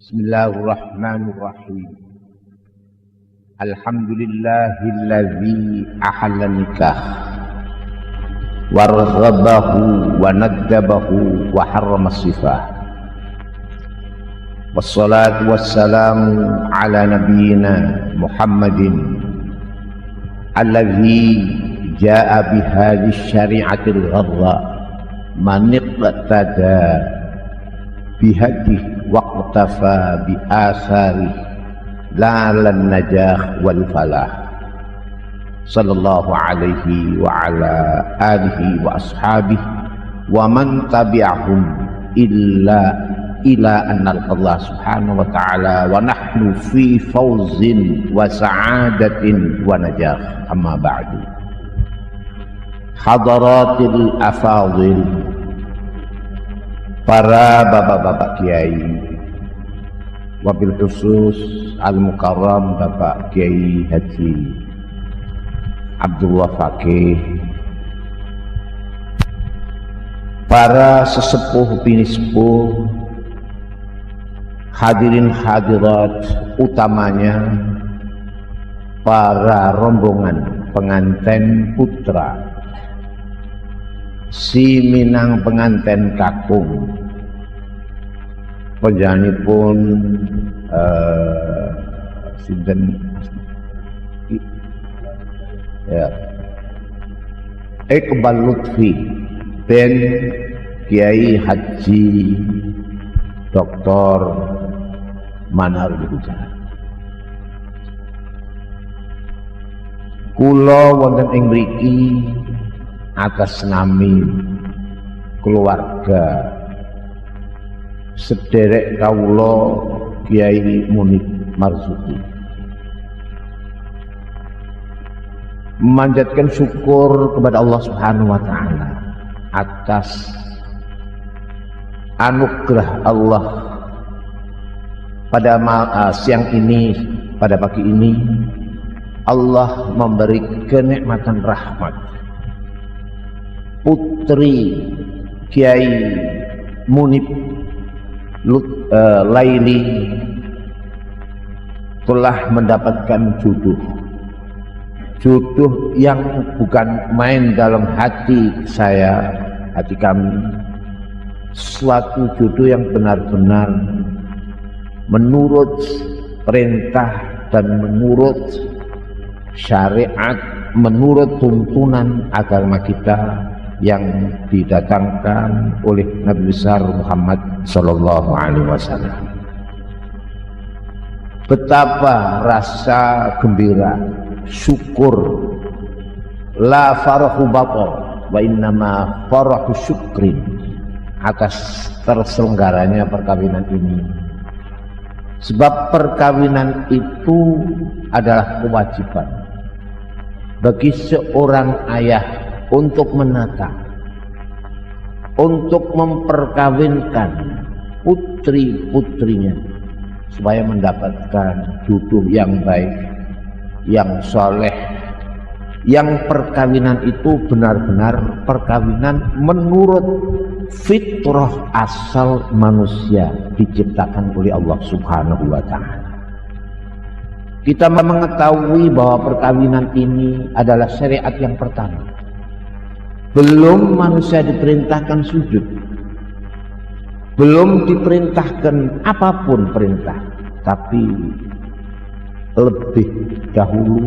Bismillahirrahmanirrahim. Alhamdulillahilladzi ahalla nikah warghabahu wa naddabahu wa harrama sifah. Wassalatu wassalamu ala nabiyyina Muhammadin alladzi jaa bihadhihi syari'atil ghadha man iqtada bihadhihi waqtafa bi asari lalan najah wal falah. Sallallahu alaihi wa ala alihi wa ashabihi wa man tabi'ahum illa anna Allah subhanahu wa ta'ala wa nahnu fi fawzin wa sa'adatin wa najah. Amma ba'du. Hadaratil afadil, para bapak-bapak kiai, wabil khusus al-mukarram Bapak Kiai Haji Abdullah Fakih, para sesepuh bini sepuh, hadirin hadirat, utamanya para rombongan pengantin putra si minang penganten kakung, panjenenganipun sinten ya Iqbal Lutfi bin Kiai Haji Dr. Manar Hujan. Kula wonten ing mriki atas nami keluarga sederek kawula Kiai Munib Marzuki memanjatkan syukur kepada Allah Subhanahu wa ta'ala atas anugerah Allah pada siang ini, pada pagi ini Allah memberi kenikmatan rahmat putri Kiai Munib Laili telah mendapatkan jodoh yang bukan main dalam hati saya, hati kami, suatu jodoh yang benar-benar menurut perintah dan menurut syariat, menurut tuntunan agama kita yang didatangkan oleh Nabi besar Muhammad sallallahu alaihi wasallam. Betapa rasa gembira, syukur, la farahu batal wa innama farahu syukrin, atas terselenggaranya perkawinan ini. Sebab perkawinan itu adalah kewajiban bagi seorang ayah untuk menata, untuk memperkawinkan putri-putrinya supaya mendapatkan jodoh yang baik, yang soleh, yang perkawinan itu benar-benar perkawinan menurut fitrah asal manusia diciptakan oleh Allah Subhanahu wa ta'ala. Kita mengetahui bahwa perkawinan ini adalah syariat yang pertama. Belum manusia diperintahkan sujud, belum diperintahkan apapun perintah, tapi lebih dahulu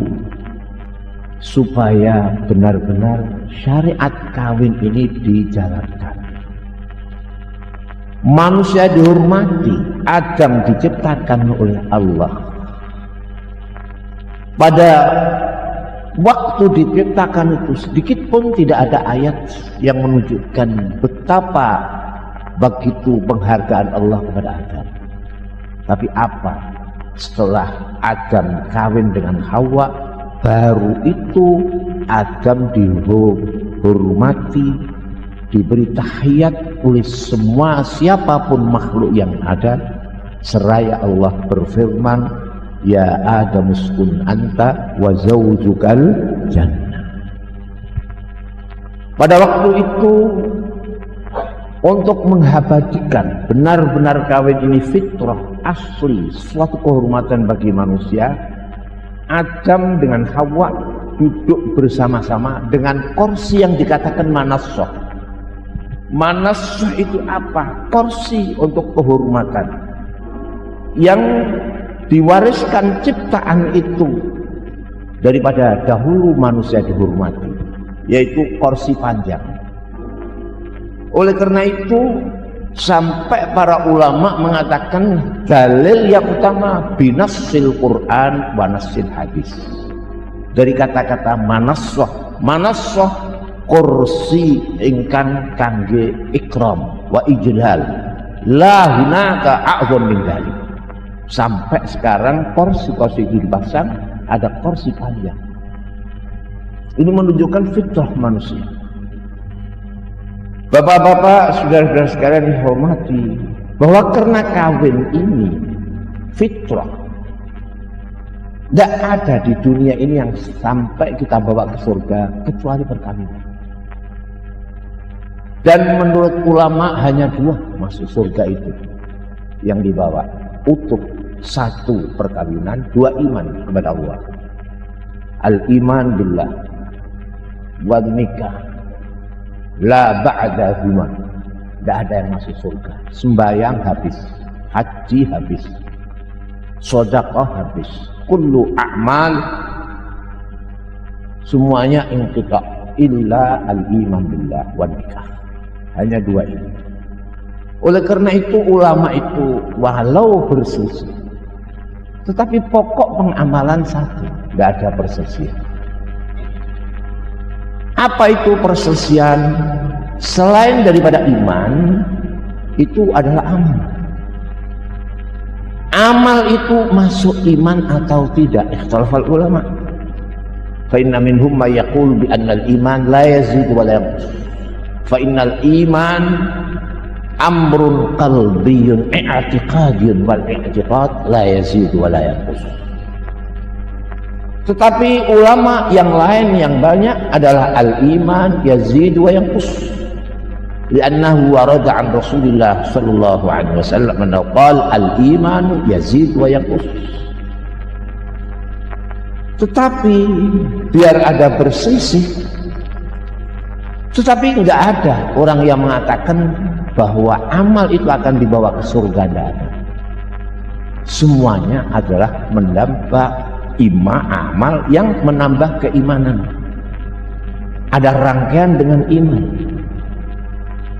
supaya benar-benar syariat kawin ini dijalankan. Manusia dihormati, Adam diciptakan oleh Allah. Pada waktu diciptakan itu sedikit pun tidak ada ayat yang menunjukkan betapa begitu penghargaan Allah kepada Adam. Tapi apa? Setelah Adam kawin dengan Hawa, baru itu Adam dihormati, diberi tahiyat oleh semua siapapun makhluk yang ada, seraya Allah berfirman, ya Adam uskun anta wa zawjukal jannah. Pada waktu itu untuk mengabadikan benar-benar kawin ini fitrah, asli, suatu kehormatan bagi manusia. Adam dengan Hawa duduk bersama-sama dengan kursi yang dikatakan manassoh. Manassoh itu apa? Kursi untuk kehormatan yang diwariskan ciptaan itu daripada dahulu manusia dihormati, yaitu kursi panjang. Oleh karena itu sampai para ulama mengatakan dalil yang utama binassil Quran wa nassil hadis, dari kata-kata manassoh. Manassoh kursi ingkang kangge ikram wa ijlal, la hunaka a'zam min dzalik. Sampai sekarang kursi-kursi itu dipasang, ada kursi panjang. Ini menunjukkan fitrah manusia. Bapak-bapak, saudara-saudara sekalian dihormati, bahwa karena kawin ini fitrah. Tidak ada di dunia ini yang sampai kita bawa ke surga kecuali perkawinan. Dan menurut ulama hanya 2 masuk surga itu yang dibawa utuh. 1 perkawinan, 2 iman kepada Allah. Al-iman billah wa nikah la ba'dahuma. Tidak ada yang masuk surga. Sembahyang habis, haji habis, sedekah habis, kullu a'mal semuanya inqita illa al-iman billah wa nikah. Hanya 2 ini. Oleh karena itu ulama itu walau berselisih, tetapi pokok pengamalan 1, tidak ada perselisihan. Apa itu perselisihan? Selain daripada iman, itu adalah amal. Amal itu masuk iman atau tidak? Ikhtilafal ulama. Fa inna minhum may yaqul bi anna al-iman la yazid wa la yanqus. Fa innal iman amrun qalbiyyun i'tiqadiyun wal i'tiqad la yazid wa la yanqus. Tetapi ulama yang lain yang banyak adalah al-iman yazid wa yanqus. Li'annahu warada 'an Rasulillah sallallahu alaihi wasallam annahu qala al-iman yazid wa yanqus. Tetapi biar ada berselisih, tetapi enggak ada orang yang mengatakan bahwa amal itu akan dibawa ke surga. Tidak ada. Semuanya adalah menambah amal yang menambah keimanan. Ada rangkaian dengan iman,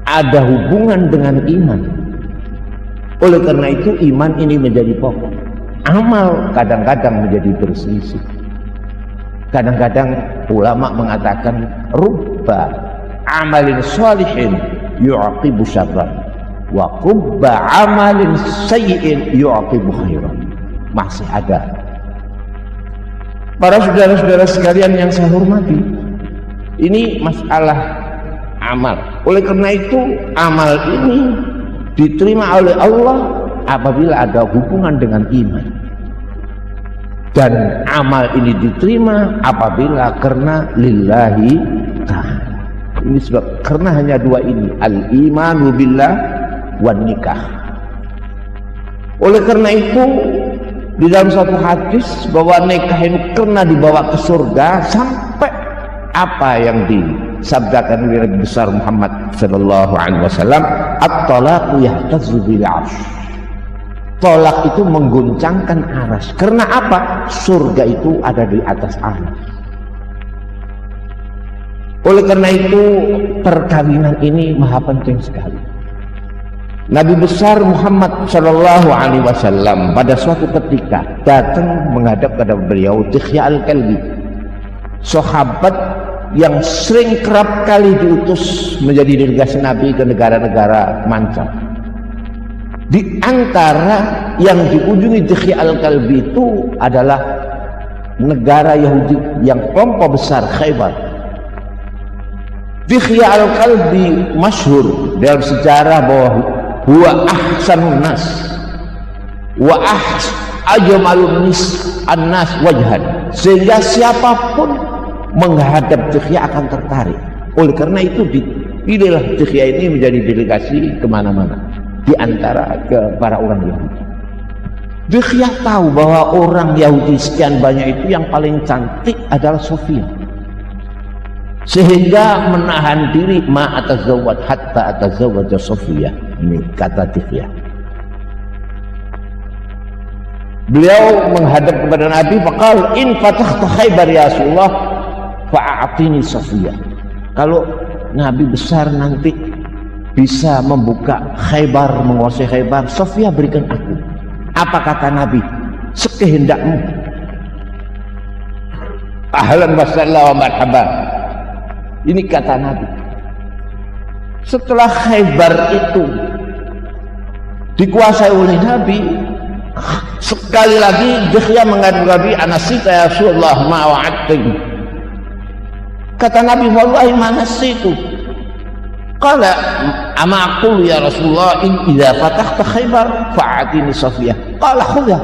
ada hubungan dengan iman. Oleh karena itu iman ini menjadi pokok. Amal kadang-kadang menjadi berselisih. Kadang-kadang ulama mengatakan rubba amalin sholihin yu'aqibu syarran wa rubba amalin sayyi'in yu'aqibu khairan. Masih ada. Para saudara-saudara sekalian yang saya hormati, ini masalah amal. Oleh karena itu amal ini diterima oleh Allah apabila ada hubungan dengan iman, dan amal ini diterima apabila karena lillahi ta'ala. Ini sebab karena hanya 2 ini, al-imanu billah wan nikah. Oleh karena itu di dalam satu hadis bahwa nikah ini karena dibawa ke surga sampai apa yang disabdakan oleh Nabi besar Muhammad sallallahu alaihi wasallam, at-talaqu yahtazzu bil 'arsy. Tolak itu mengguncangkan aras. Karena apa? Surga itu ada di atas aras. Oleh karena itu perkawinan ini maha penting sekali. Nabi besar Muhammad sallallahu alaihi wasallam pada suatu ketika datang menghadap kepada beliau Dihya al-Kalbi, sahabat yang sering kerap kali diutus menjadi delegasi Nabi ke negara-negara manca. Di antara yang dikunjungi Dihya al-Kalbi itu adalah negara Yahudi yang kelompok besar Khaybar. Dihya al-Kalbi masyhur dalam sejarah bahwa huwa ahsanun nas wa ajmalun an-nas wajhan, sehingga siapapun menghadap Dihya akan tertarik. Oleh karena itu dipilihlah Dihya ini menjadi delegasi kemana-mana di antara ke para orang Yahudi. Dihya tahu bahwa orang Yahudi sekian banyak itu yang paling cantik adalah Sofia, sehingga menahan diri ma atazawwaj hatta atazawwaj Sofia. Ini kata Dihya. Beliau menghadap kepada Nabi, faqal in fatahta Khaybar ya Rasulullah fa'atini Sofia. Kalau Nabi besar nanti bisa membuka Khaybar, menguasai Khaybar, Sofia berikan aku. Apa kata Nabi? Sekehendakmu. Ahlan wa sahlan wa marhaban. Ini kata Nabi. Setelah Khaybar itu dikuasai oleh Nabi, sekali lagi Dihya mengadu Nabi, anasita ya Rasulullah ma wa'adtini. Kata Nabi, wallahi ma nasitu. Qala ama aqulu ya Rasulullah in idza fatahta Khaybar fa'atini Safiyah. Qala khudha.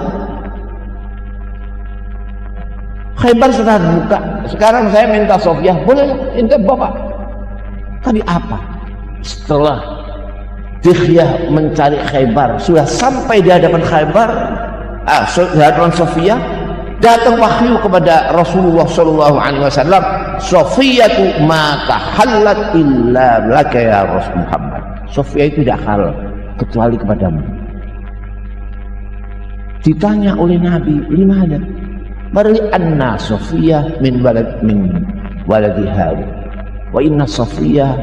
Khaybar sudah dibuka, sekarang saya minta Safiyah. Boleh, minta Bapak. Tapi apa? Setelah Dihya mencari Khaybar, sudah sampai di hadapan Khaybar, di hadapan Safiyah, datang wahyu kepada Rasulullah sallallahu alaihi wasallam, Safiyatu ma tahallat illa laka ya Rasul Muhammad. Safiyah itu tidak halal kecuali kepadamu. Ditanya oleh Nabi, "Limana?" "Bari anna Safiyah min waladi Harun. Wa inna Safiyah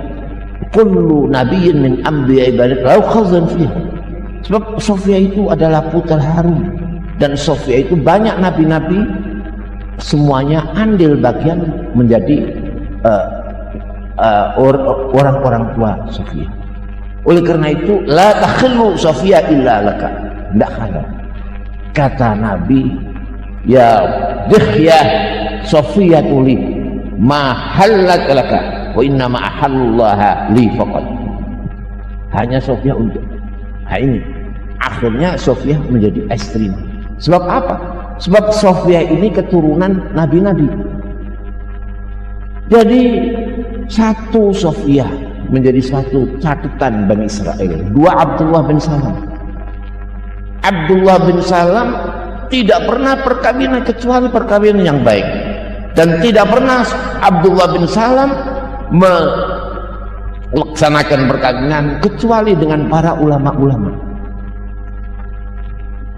kullu nabiyyin min anbiya'i bani lau khazan fiha." Sebab Safiyah itu adalah putra Harun, dan Safiyah itu banyak nabi-nabi, semuanya andil bagian menjadi orang-orang tua Safiyah. Oleh karena itu, la takhillu Safiyah illa laka. Tidak halal. Kata Nabi, ya Dihya Safiyah tuli ma halat laka wa inna ma ahallaha li faqat. Hanya Safiyah untuk. Nah ini akhirnya Safiyah menjadi istri. Sebab apa? Sebab Safiyah ini keturunan nabi-nabi. Jadi satu Safiyah menjadi satu catatan Bani Israel. Dua Abdullah bin Salam. Abdullah bin Salam tidak pernah perkawinan kecuali perkawinan yang baik, dan tidak pernah Abdullah bin Salam melaksanakan perkawinan kecuali dengan para ulama-ulama.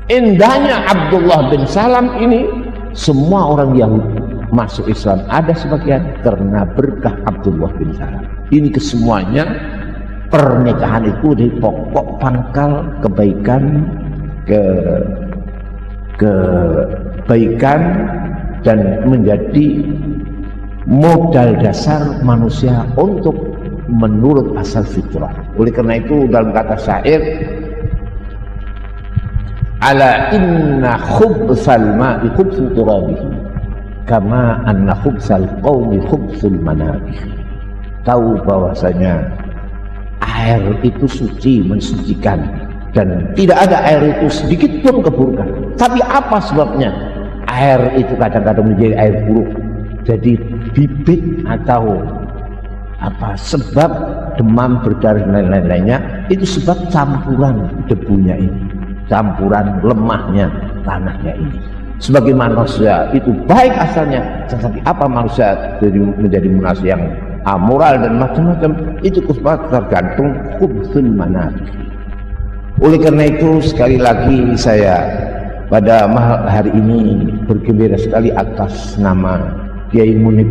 Indahnya Abdullah bin Salam ini, semua orang Yahudi masuk Islam, ada sebagian karena berkah Abdullah bin Salam. Ini kesemuanya pernikahan itu dari pokok pangkal kebaikan, kebaikan, dan menjadi modal dasar manusia untuk menurut asal fitrah. Oleh karena itu dalam kata syair, ala inna khubsal ma'i khubsu turabihi kama anna khubsal qawmi khubsul manabih. Tahu bahwasanya air itu suci, mensucikan, dan tidak ada air itu sedikit pun keburukan. Tapi apa sebabnya air itu kadang-kadang menjadi air buruk? Jadi bibit atau apa sebab demam, berdarah dan lain-lainnya, itu sebab campuran debunya ini, campuran lemahnya tanahnya ini. Sebagai manusia itu baik asalnya, tetapi apa manusia menjadi manusia yang amoral dan macam-macam, itu tergantung khubsul manabih. Oleh karena itu sekali lagi saya pada hari ini bergembira sekali atas nama Kiai Munib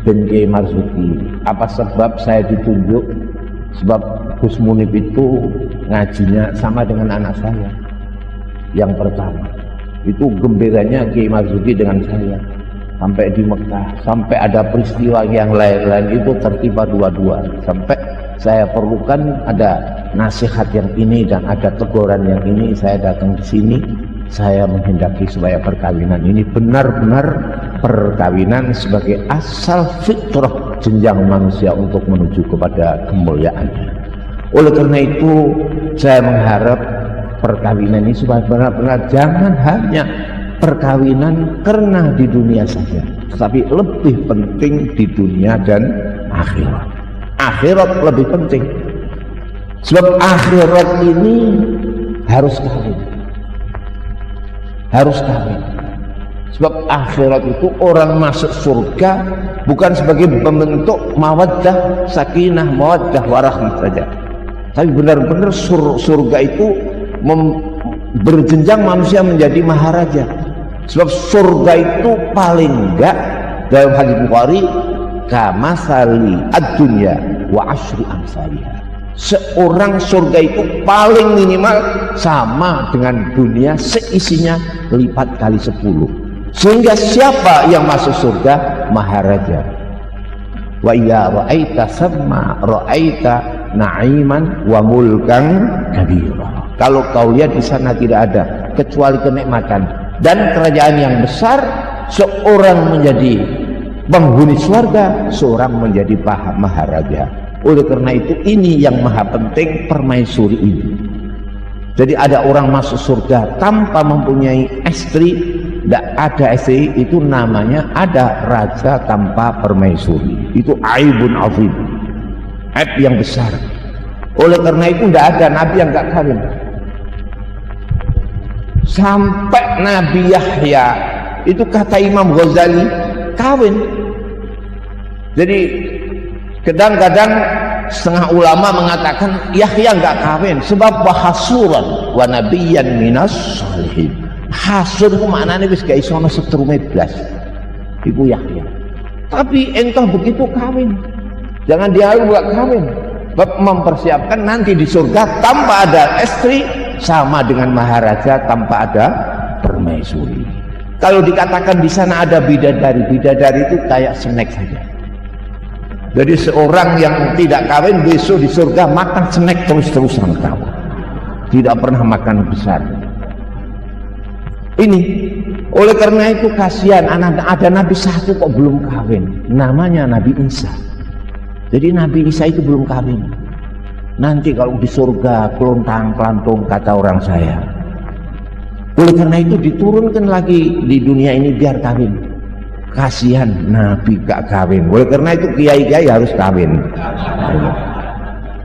dan Kiai Marzuki. Apa sebab saya ditunjuk? Sebab Gus Munib itu ngajinya sama dengan anak saya yang pertama. Itu gembiranya Kiai Marzuki dengan saya sampai di Mekah, sampai ada peristiwa yang lain-lain itu tertiba dua-dua, sampai saya perlukan ada nasihat yang ini dan ada teguran yang ini, saya datang di sini, saya menghendaki supaya perkawinan ini benar-benar perkawinan sebagai asal fitrah jenjang manusia untuk menuju kepada kemuliaannya. Oleh karena itu saya mengharap perkawinan ini supaya benar-benar jangan hanya perkawinan karena di dunia saja, tetapi lebih penting di dunia dan akhirat. Akhirat lebih penting, sebab akhirat ini harus kawin. harus kawin. Sebab akhirat itu orang masuk surga bukan sebagai pembentuk mawaddah, sakinah, mawaddah, warahmah saja, tapi benar-benar surga itu berjenjang manusia menjadi maharaja. Sebab surga itu paling enggak dalam hadis Bukhari kamasali ad-dunya wa asyri amsalihha. Seorang surga itu paling minimal sama dengan dunia seisinya lipat kali 10. Sehingga siapa yang masuk surga? Maharaja. Wa idza ra'aita samma ra'aita na'iman wa mulkan kabira. Kalau kau lihat di sana tidak ada kecuali kenikmatan dan kerajaan yang besar. Seorang menjadi penghuni surga, seorang menjadi maharaja. Oleh karena itu ini yang maha penting permaisuri ini. Jadi ada orang masuk surga tanpa mempunyai istri, tidak ada istri, itu namanya ada raja tanpa permaisuri. Itu aibun azim, aib yang besar. Oleh karena itu tidak ada nabi yang gak kawin. Sampai Nabi Yahya itu kata Imam Ghazali kawin. Jadi kadang-kadang setengah ulama mengatakan Yahya nggak kawin sebab wahasuran wa nabiyyan minas salihin. Hasur itu maknanya wis gak iso ana setrume blas. Iku Yahya. Tapi entah begitu kawin. Jangan dihalu nggak kawin. Sebab mempersiapkan nanti di surga tanpa ada istri sama dengan maharaja tanpa ada permaisuri. Kalau dikatakan di sana ada bidadari, bidadari itu kayak snack saja. Jadi seorang yang tidak kawin besok di surga makan snack terus-terusan kamu. Tidak pernah makan besar. Ini oleh karena itu kasihan ada Nabi satu kok belum kawin. Namanya Nabi Isa. Jadi Nabi Isa itu belum kawin. Nanti kalau di surga kelontang-kelantung kata orang saya. Oleh karena itu diturunkan lagi di dunia ini biar kawin. Kasihan Nabi gak kawin. Oleh karena itu kiai-kiai harus kawin.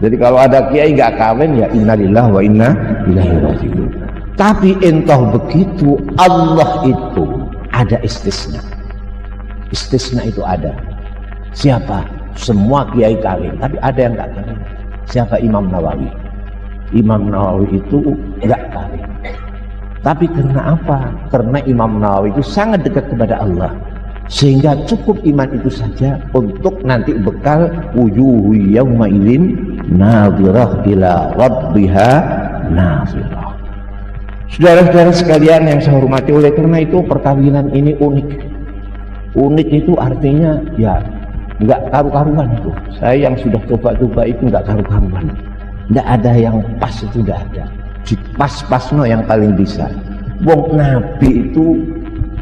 Jadi kalau ada kiai gak kawin ya innalillahi wa inna ilaihi raji'un. Tapi entah begitu Allah itu ada istisna. Istisna itu ada. Siapa? Semua kiai kawin, tapi ada yang gak kawin. Siapa? Imam Nawawi. Imam Nawawi itu gak kawin. Tapi karena apa? Karena Imam Nawawi itu sangat dekat kepada Allah. Sehingga cukup iman itu saja untuk nanti bekal wujuhu yawma idzin nadhirah ila rabbiha nadhirah. Saudara-saudara sekalian yang saya hormati, oleh karena itu perkawinan ini unik. Unik itu artinya ya enggak karu-karuan itu. Saya yang sudah coba-coba itu enggak karu-karuan. Enggak ada yang pas, itu enggak ada. Pas-pasno yang paling bisa. Wong Nabi itu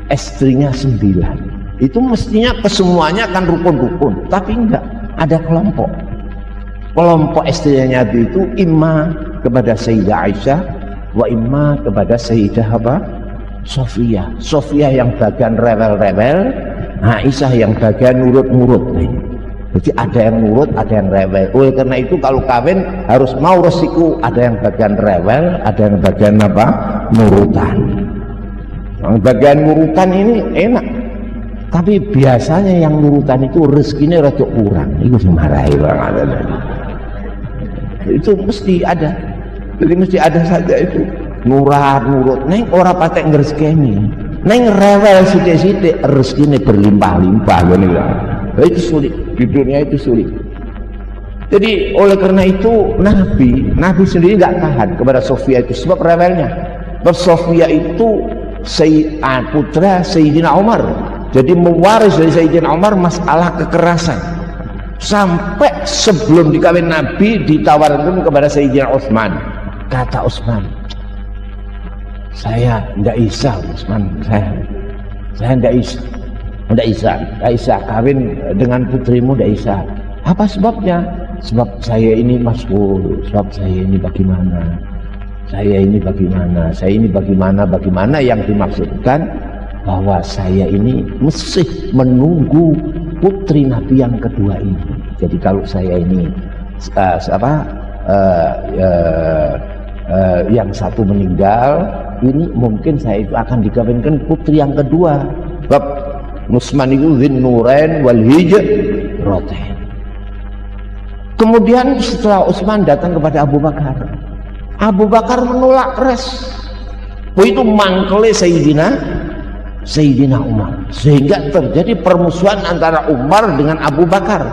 istrinya 9. Itu mestinya kesemuanya kan rukun-rukun, tapi enggak, ada kelompok istrinya Nabi itu imma kepada Sayyidah Aisyah wa imma kepada Sayyidah Sofia. Sofia yang bagian rewel-rewel, Aisyah yang bagian nurut-nurut. Jadi ada yang nurut, ada yang rewel. Oleh karena itu kalau kawin harus mau resiko, ada yang bagian rewel, ada yang bagian nurutan. Yang bagian nurutan ini enak. Tapi biasanya yang nurutan itu rezekinya rada kurang. Itu semarahi banget. Itu mesti ada. Jadi mesti ada saja itu. Nurut. Neng ora patek ngrezekeni. Neng rewel sithik-sithik rezekine berlimpah-limpah ngene lho. Itu sulit. Di dunia itu sulit. Jadi oleh karena itu Nabi sendiri enggak tahan kepada Sofia itu sebab rewelnya. Sebab Sofia itu putra Sayyidina Umar. Jadi mewaris dari Sayyidina Umar masalah kekerasan. Sampai sebelum dikawin Nabi ditawarkan kepada Sayyidina Utsman. Kata Utsman, saya tidak bisa Utsman, saya tidak bisa kawin dengan putrimu, tidak bisa. Apa sebabnya? Sebab saya ini mas'ul, sebab saya ini bagaimana? Saya ini bagaimana yang dimaksudkan bahwa saya ini mesti menunggu putri Nabi yang kedua ini. Jadi kalau saya ini yang satu meninggal, ini mungkin saya itu akan dikawinkan putri yang kedua. Sebab Utsman itu dzin nurain wal hijratain. Kemudian setelah Utsman datang kepada Abu Bakar, Abu Bakar menolak keras. Itu mangkele Sayyidina Umar, sehingga terjadi permusuhan antara Umar dengan Abu Bakar.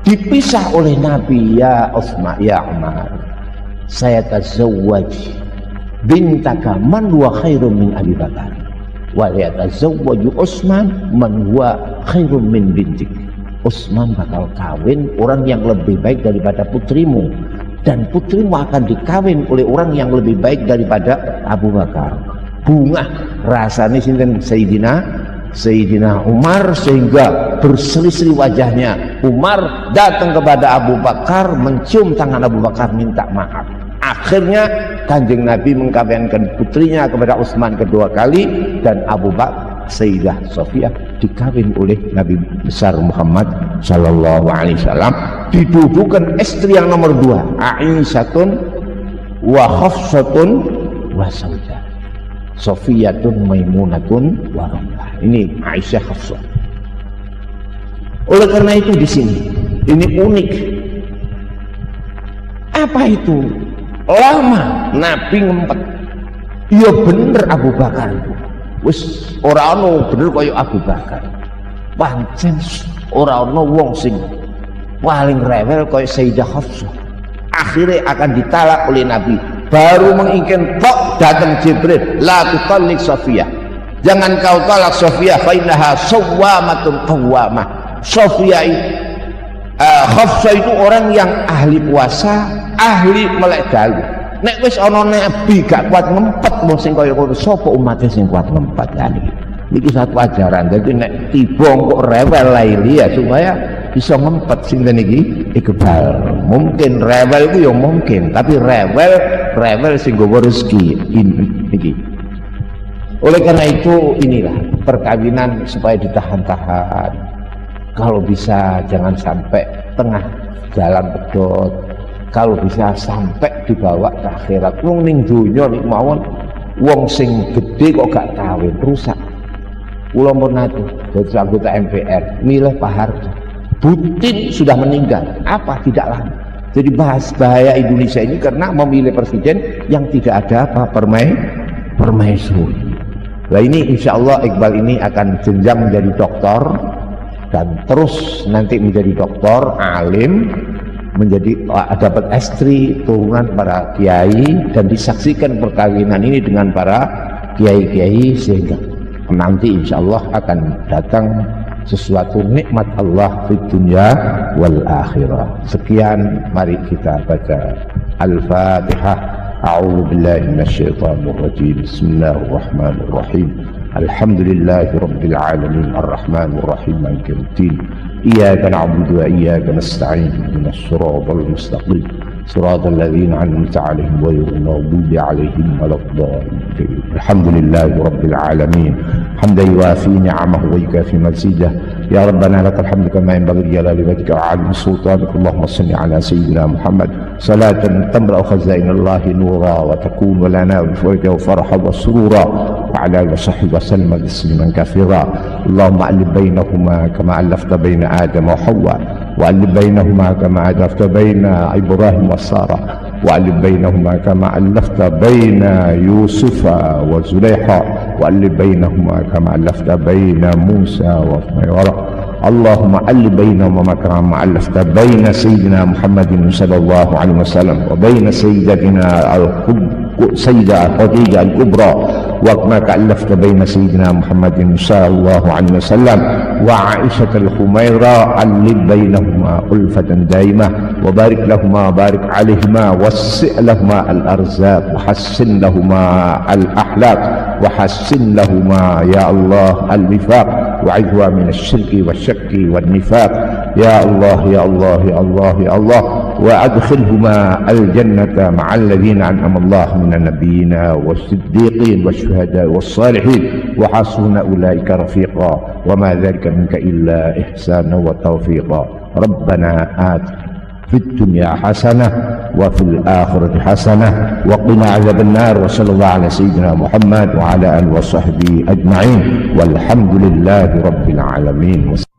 Dipisah oleh Nabi, ya Utsman, ya Umar, saya tazawwaj bintaka man huwa khairun min Abi Bakar, wa yatazawwaju Utsman man huwa khairun min bintik. Utsman bakal kawin orang yang lebih baik daripada putrimu, dan putrimu akan dikawin oleh orang yang lebih baik daripada Abu Bakar. Bunga rasanya sinten Sayyidina Umar, sehingga berselisih wajahnya. Umar datang kepada Abu Bakar, mencium tangan Abu Bakar, minta maaf. Akhirnya Kanjeng Nabi mengkawinkan putrinya kepada Utsman kedua kali, dan Abu Bakar Sayyidah Sofiyah dikawin oleh Nabi besar Muhammad sallallahu alaihi wasallam, didudukan istri yang nomor dua, Aisyatun wa Hafsatun wa Saudah, Sofiyatun Maimunatun wa Ramlah. Ini Aisyah Hafsah. Oleh karena itu di sini ini unik. Apa itu? Lama Nabi ngempet. Iya bener Abu Bakar itu. Wis ora ono bener kaya Abu Bakar. Pancen ora ono wong sing paling rewel kaya Sayyidah Hafsah. Akhirnya akan ditalak oleh Nabi. Baru menginginkan tok datang Jibril, la tutallik Sofiyah, jangan kau talak Sofiyah, fa innaha sawwamatun qawwamah. Sofiyah Hafsah itu orang yang ahli puasa, ahli melek dalu. Nek wis ana nabi gak kuat ngempet, mung sing kaya ngono sapa umate sing kuat ngempet kan iki satu ajaran. Jadi nek tiba kok rewel laili ya supaya bisa ngempet sinten iki Iqbal. Mungkin rewel itu ya mungkin, tapi rewel sing nggawa rezeki iki. Oleh karena itu inilah perkawinan supaya ditahan-tahan. Kalau bisa jangan sampai tengah jalan pedot. Kalau bisa sampai dibawa ke akhirat. Wong ning donya nek mawon wong sing gede kok gak kawin, rusak. Kula pernah tuh jadi anggota MPR milih Pak Harto. Putin sudah meninggal, apa tidak lama. Jadi bahaya Indonesia ini karena memilih presiden yang tidak ada apa permaisuri. Nah ini insya Allah Iqbal ini akan jenjang menjadi doktor dan terus nanti menjadi doktor, alim, menjadi dapat istri turunan para kiai, dan disaksikan perkawinan ini dengan para kiai-kiai sehingga nanti insya Allah akan datang sesuatu nikmat Allah di dunia wal akhirah. Sekian, mari kita baca Al-Fatihah. A'udzu billahi minasyaitonir rajim. Bismillahirrahmanirrahim. Alhamdulillahi rabbil alamin arrahmanir rahim maliki yaumiddin. Iyyaka na'budu wa iyyaka nasta'in ihdinas siratal mustaqim siratal ladzina an'amta 'alaihim ghairil maghdubi 'alaihim waladdallin. Alhamdulillahi rabbil alamin hamdan yuwafi ni'amahu wa yukafi mazidah. Ya rabbana lakal hamdu kama yanbaghi li jalali wajhika wa 'azimi sultanika. Allahumma shalli 'ala sayyidina Muhammad salatan tamla'u khazainallahi nura wa takunu lana bi farha wa surura wa 'ala alihi wa sahbihi wa sallam tasliman katsira. Allahumma alif bainahuma kama alafta baina Adam wa Hawa wa alif bainahuma kama alafta baina Ibrahim wa Sarah wa alif bainahuma kama alafta baina Yusuf wa Zulaikha wa alif bainahuma kama alafta baina Musa wa Fir'aun. Allahumma alif bainahuma kama alafta baina sayyidina Muhammadin sallallahu alaihi wasallam wa baina sayyidatina Sayyidah Khadijah al-Kubra wa kama alafta baina sayyidina Muhammadin sallallahu alaihi wasallam wa Aisyah al-Humaira alif bainahuma ulfatan daimah wa barik lahuma barik alaihima wassi' lahuma al-arzaq wa hassin lahuma al-akhlaq wa hassin lahuma ya Allah al-nifaq wa 'idhwa min asy-syirki wasyakki wan-nifaq ya Allah ya Allah ya Allah ya Allah wa adkhilhuma al-jannata ma'al ladzina an'ama Allah minan nabiyyina was-siddiqin wasyuhada was-salihin wa hasuna ulaika rafiqa wa ma dzalika minka illa ihsana wa tawfiqa. Rabbana fid dunya hasanah wa fil akhirati hasanah wa qina adzabannar. Wa sallallahu ala sayyidina Muhammad wa ala alihi wa sahbihi ajma'in walhamdulillahi rabbil alamin.